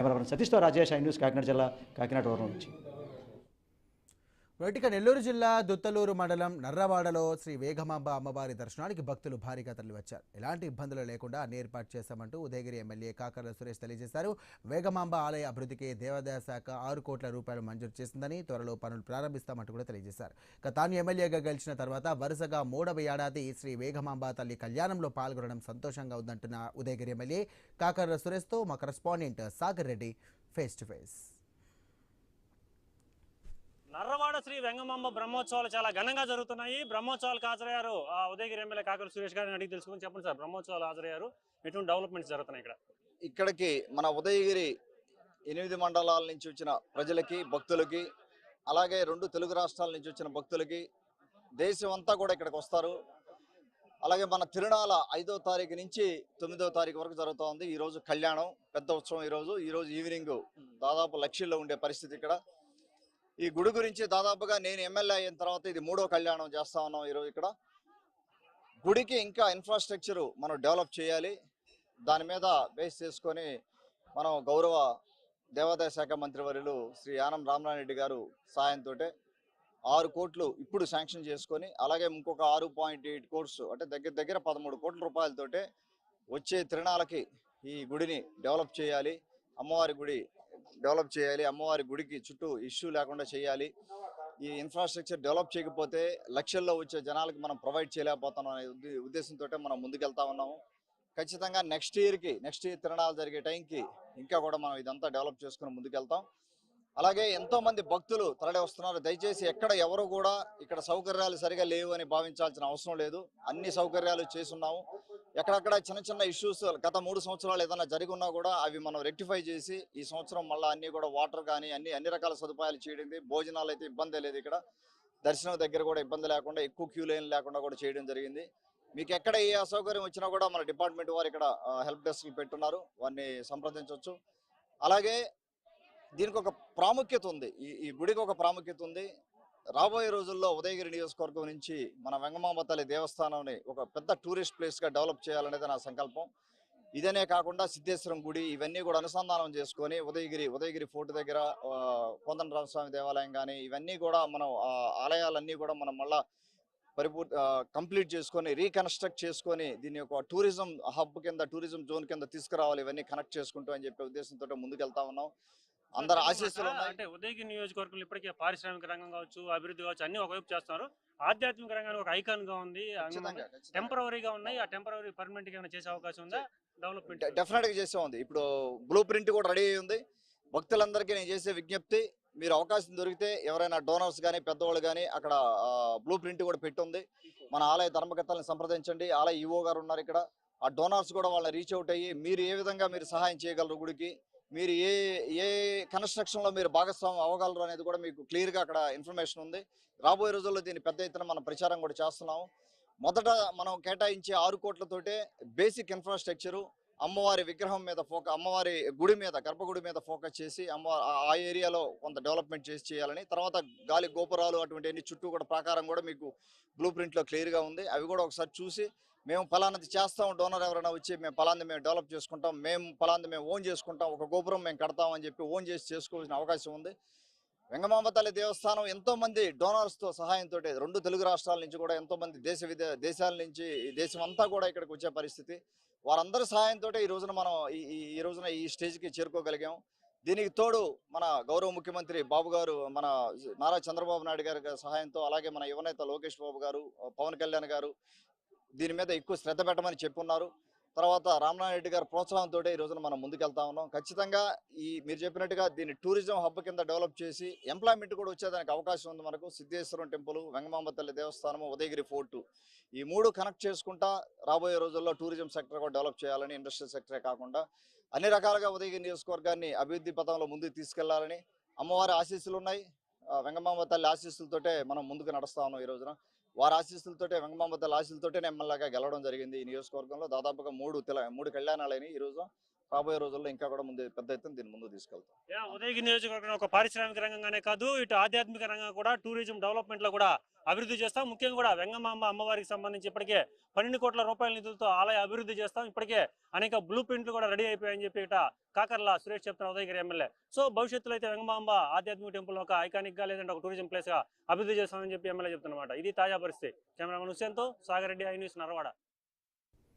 Cameraman సతీష్తో Rajesh, I news, Kakinada జిల్లా, Kakinada tournament నుంచి. ఇక నెల్లూరు జిల్లా దుత్తలూరు మండలం నర్రవాడలో శ్రీ వేగమాంబ అమ్మవారి దర్శనానికి భక్తులు భారీగా తరలివచ్చారు. ఎలాంటి ఇబ్బందులు లేకుండా అన్ని ఏర్పాటు చేశామంటూ ఉదయగిరి ఎమ్మెల్యే కాకర్ల సురేష్ తెలియజేశారు. వేగమాంబ ఆలయ అభివృద్ధికి దేవాదాయ శాఖ 6 కోట్ల రూపాయలు మంజూరు చేసిందని, త్వరలో పనులు ప్రారంభిస్తామంటూ కూడా తెలియజేశారు. తాను ఎమ్మెల్యేగా గెలిచిన తర్వాత వరుసగా 3వ ఏడాది శ్రీ వేగమాంబ తల్లి కళ్యాణంలో పాల్గొనడం సంతోషంగా ఉందంటున్న ఉదయగిరి ఎమ్మెల్యే కాకర్ల సురేష్తో మా correspondent Sagar Reddy face to face. Narrawada Sri Vengamamba బ్రహ్మోత్సవాలు చాలా ఘనంగా జరుగుతున్నాయి. బ్రహ్మోత్సవాలకు హాజరయ్యారు ఉదయగిరి ఎమ్మెల్యే కాకర్ల సురేష్ గారిని అడిగి తెలుసుకుని చెప్పండి సార్, బ్రహ్మోత్సవాలు హాజరయ్యారు, ఎటువంటి డెవలప్మెంట్స్ జరుగుతున్నాయి ఇక్కడ? ఇక్కడికి మన ఉదయగిరి 8 మండలాల నుంచి వచ్చిన ప్రజలకి, భక్తులకి, అలాగే 2 తెలుగు రాష్ట్రాల నుంచి వచ్చిన భక్తులకి, దేశం అంతా కూడా ఇక్కడికి వస్తారు. అలాగే మన తిరునాళ 5వ తారీఖు నుంచి 9వ తారీఖు వరకు జరుగుతోంది. ఈరోజు కళ్యాణం, పెద్ద ఉత్సవం. ఈరోజు ఈవినింగ్ దాదాపు లక్షల్లో ఉండే పరిస్థితి ఇక్కడ. ఈ గుడి గురించి దాదాపుగా నేను ఎమ్మెల్యే అయిన తర్వాత ఇది 3వ కళ్యాణం చేస్తా ఉన్నాం ఈరోజు ఇక్కడ. గుడికి ఇంకా ఇన్ఫ్రాస్ట్రక్చరు మనం డెవలప్ చేయాలి. దాని మీద బేస్ చేసుకొని మనం గౌరవ దేవాదాయ శాఖ మంత్రివర్యులు శ్రీ ఆనం రామనారాయణ గారు సాయంతో 6 కోట్లు ఇప్పుడు శాంక్షన్ చేసుకొని, అలాగే ఇంకొక 6.8 కోట్స్ అంటే దగ్గర 13 కోట్ల రూపాయలతోటే వచ్చే తిరునాళ్ళకి ఈ గుడిని డెవలప్ చేయాలి. అమ్మవారి గుడి డెవలప్ చేయాలి. అమ్మవారి గుడికి చుట్టూ ఇష్యూ లేకుండా చేయాలి. ఈ ఇన్ఫ్రాస్ట్రక్చర్ డెవలప్ చేయకపోతే లక్షల్లో వచ్చే జనాలకి మనం ప్రొవైడ్ చేయలేకపోతున్నాం అనే ఉద్దేశంతో మనం ముందుకెళ్తా ఉన్నాము. ఖచ్చితంగా నెక్స్ట్ ఇయర్ తిరణాలు జరిగే టైంకి ఇంకా కూడా మనం ఇదంతా డెవలప్ చేసుకుని ముందుకెళ్తాం. అలాగే ఎంతో మంది భక్తులు తరలి వస్తున్నారు. దయచేసి ఎవరు కూడా ఇక్కడ సౌకర్యాలు సరిగా లేవు అని భావించాల్సిన అవసరం లేదు. అన్ని సౌకర్యాలు చేసున్నాము. ఎక్కడక్కడ చిన్న ఇష్యూస్ గత 3 సంవత్సరాలు ఏదైనా జరిగి ఉన్నా కూడా అవి మనం రెక్టిఫై చేసి ఈ సంవత్సరం మళ్ళీ అన్ని కూడా వాటర్ కానీ అన్ని రకాల సదుపాయాలు చేయడం, భోజనాలు అయితే ఇబ్బంది లేదు. ఇక్కడ దర్శనం దగ్గర కూడా ఇబ్బంది లేకుండా, ఎక్కువ క్యూ లైన్ లేకుండా కూడా చేయడం జరిగింది. మీకు ఎక్కడ ఏ అసౌకర్యం వచ్చినా కూడా మన డిపార్ట్మెంట్ వారు ఇక్కడ హెల్ప్ డెస్క్లు పెట్టున్నారు, వారిని సంప్రదించవచ్చు. అలాగే దీనికి ఒక ప్రాముఖ్యత ఉంది, ఈ గుడికి ఒక ప్రాముఖ్యత ఉంది. రాబోయే రోజుల్లో ఉదయగిరి నియోజకవర్గం నుంచి మన వెంగమాంబ తల్లి దేవస్థానాన్ని ఒక పెద్ద టూరిస్ట్ ప్లేస్గా డెవలప్ చేయాలనేది నా సంకల్పం. ఇదనే కాకుండా సిద్ధేశ్వరం గుడి ఇవన్నీ కూడా అనుసంధానం చేసుకొని ఉదయగిరి ఫోర్ట్ దగ్గర కోదండరామస్వామి దేవాలయం కానీ ఇవన్నీ కూడా మనం ఆలయాలన్నీ కూడా మనం మళ్ళా కంప్లీట్ చేసుకొని రీకన్స్ట్రక్ట్ చేసుకొని దీన్ని ఒక టూరిజం హబ్ కింద, టూరిజం జోన్ కింద తీసుకురావాలి. ఇవన్నీ కనెక్ట్ చేసుకుంటూ అని చెప్పే ఉద్దేశంతో ముందుకెళ్తా ఉన్నాం. అందరు ఆశీస్సులు ఉన్నాయి. అంటే ఉదయగిరి నియోజకవర్గంలో ఇప్పటికే పారిశ్రామిక రంగం కావచ్చు, అభివృద్ధి కావచ్చు, అన్ని ఒకవైపు చేస్తున్నారు. ఆధ్యాత్మిక రంగానికి ఒక ఐకాన్ గా ఉంది, టెంపరవరీగా ఉన్నాయి. ఆ టెంపరవరీ పర్మనెంట్ గా చేసే అవకాశం ఉందా? డెవలప్మెంట్ డెఫినెట్ గా చేసే ఉంది. ఇప్పుడు బ్లూ ప్రింట్ కూడా రెడీ అయి ఉంది. భక్తులందరికీ నేను చేసే విజ్ఞప్తి, మీరు అవకాశం దొరికితే ఎవరైనా డోనర్స్ కానీ పెద్దవాళ్ళు కానీ అక్కడ బ్లూ ప్రింట్ కూడా పెట్టి ఉంది. మన ఆలయ ధర్మకర్తలను సంప్రదించండి. ఆలయ ఈవో గారు ఉన్నారు ఇక్కడ. ఆ డోనర్స్ కూడా వాళ్ళని రీచ్ అవుట్ అయ్యి మీరు ఏ విధంగా మీరు సహాయం చేయగలరు, గుడికి మీరు ఏ కన్స్ట్రక్షన్ లో మీరు భాగస్వామ్యం అవ్వగలరు అనేది కూడా మీకు క్లియర్ గా అక్కడ ఇన్ఫర్మేషన్ ఉంది. రాబోయే రోజుల్లో దీన్ని పెద్ద ఎత్తున మనం ప్రచారం కూడా చేస్తున్నాము. మొదట మనం కేటాయించే 6 కోట్లతోటే బేసిక్ ఇన్ఫ్రాస్ట్రక్చరు, అమ్మవారి విగ్రహం మీద అమ్మవారి గుడి మీద, గర్భగుడి మీద ఫోకస్ చేసి ఆ ఏరియాలో కొంత డెవలప్మెంట్ చేయాలని, తర్వాత గాలి గోపురాలు అటువంటి చుట్టూ కూడా ప్రాకారం కూడా మీకు బ్లూ ప్రింట్ లో క్లియర్ గా ఉంది. అవి కూడా ఒకసారి చూసి మేము ఫలానది చేస్తాం, డోనర్ ఎవరైనా వచ్చి మేము ఫలాంది మేము డెవలప్ చేసుకుంటాం, మేము ఓన్ చేసుకుంటాం, ఒక గోపురం మేము కడతాం అని చెప్పి ఓన్ చేసి చేసుకోవాల్సిన అవకాశం ఉంది. వెంగమాంబ తల్లి దేవస్థానం ఎంతో మంది డోనర్స్ తో సహాయంతో 2 తెలుగు రాష్ట్రాల నుంచి కూడా ఎంతో మంది దేశాల నుంచి దేశం అంతా కూడా ఇక్కడికి వచ్చే పరిస్థితి. వారందరి సహాయంతో ఈ రోజున మనం ఈ స్టేజ్కి చేరుకోగలిగాం. దీనికి తోడు మన గౌరవ ముఖ్యమంత్రి బాబు గారు, మన నారా చంద్రబాబు నాయుడు గారి సహాయంతో, అలాగే మన యువనేత లోకేష్ బాబు గారు, పవన్ కళ్యాణ్ గారు దీని మీద ఎక్కువ శ్రద్ధ పెట్టమని చెప్పున్నారు. తర్వాత రామనారాయణ రెడ్డి గారి ప్రోత్సాహంతో ఈ రోజున మనం ముందుకెళ్తా ఉన్నాం. ఖచ్చితంగా మీరు చెప్పినట్టుగా దీన్ని టూరిజం హబ్ కింద డెవలప్ చేసి ఎంప్లాయ్మెంట్ కూడా వచ్చేదానికి అవకాశం ఉంది మనకు. సిద్ధేశ్వరం టెంపుల్, వెంగమాంబ తల్లి దేవస్థానము, ఉదయగిరి ఫోర్టు, ఈ 3 కనెక్ట్ చేసుకుంటా రాబోయే రోజుల్లో టూరిజం సెక్టర్ కూడా డెవలప్ చేయాలని, ఇండస్ట్రియల్ సెక్టరే కాకుండా అన్ని రకాలుగా ఉదయగిరి నియోజకవర్గాన్ని అభివృద్ధి పథంలో ముందుకు తీసుకెళ్లాలని అమ్మవారి ఆశీస్సులు ఉన్నాయి. వెంగమాంబ తల్లి ఆశీస్సులతోటే మనం ముందుకు నడుస్తా ఉన్నాం. ఈ రోజున వారి ఆశీస్సులతోటే, వెంగమాంబ తల్లి ఆశీస్సులతోటే ఎమ్మెల్యేగా గెలవడం జరిగింది. ఈ నియోజకవర్గంలో దాదాపుగా 3 కళ్యాణాలైనవి. ఈ రోజు రాబోయే రోజుల్లో ఇంకా కూడా ముందు పెద్ద ఎత్తున దీన్ని ముందు తీసుకెళ్తాం. ఉదయగిరి నియోజకవర్గం ఒక పారిశ్రామిక రంగంగానే కాదు, ఇటు ఆధ్యాత్మిక రంగంగా కూడా టూరిజం డెవలప్మెంట్ లో కూడా అభివృద్ధి చేస్తాం. ముఖ్యంగా కూడా వెంగమాంబ అమ్మవారికి సంబంధించి ఇప్పటికే 12 కోట్ల రూపాయల నిధులతో ఆలయ అభివృద్ధి చేస్తాం. ఇప్పటికే అనేక బ్లూ ప్రింట్లు కూడా రెడీ అయిపోయాయని చెప్పి ఇట కాకర్ల సురేష్ చెప్తున్న ఉదయగిరి ఎమ్మెల్యే. సో భవిష్యత్తులో అయితే వెంగమాంబ ఆధ్యాత్మిక టెంపుల్ ఒక ఐకానిక్ గా లేదంటే ఒక టూరిజం ప్లేస్ గా అభివృద్ధి చేస్తామని చెప్పి ఎమ్మెల్యే చెప్తున్నమాట. ఇది తాజా పరిస్థితి. కెమెరామెన్ హుస్సేన్ తో సాగర్ రెడ్డి, ఐ న్యూస్, నర్రవాడ.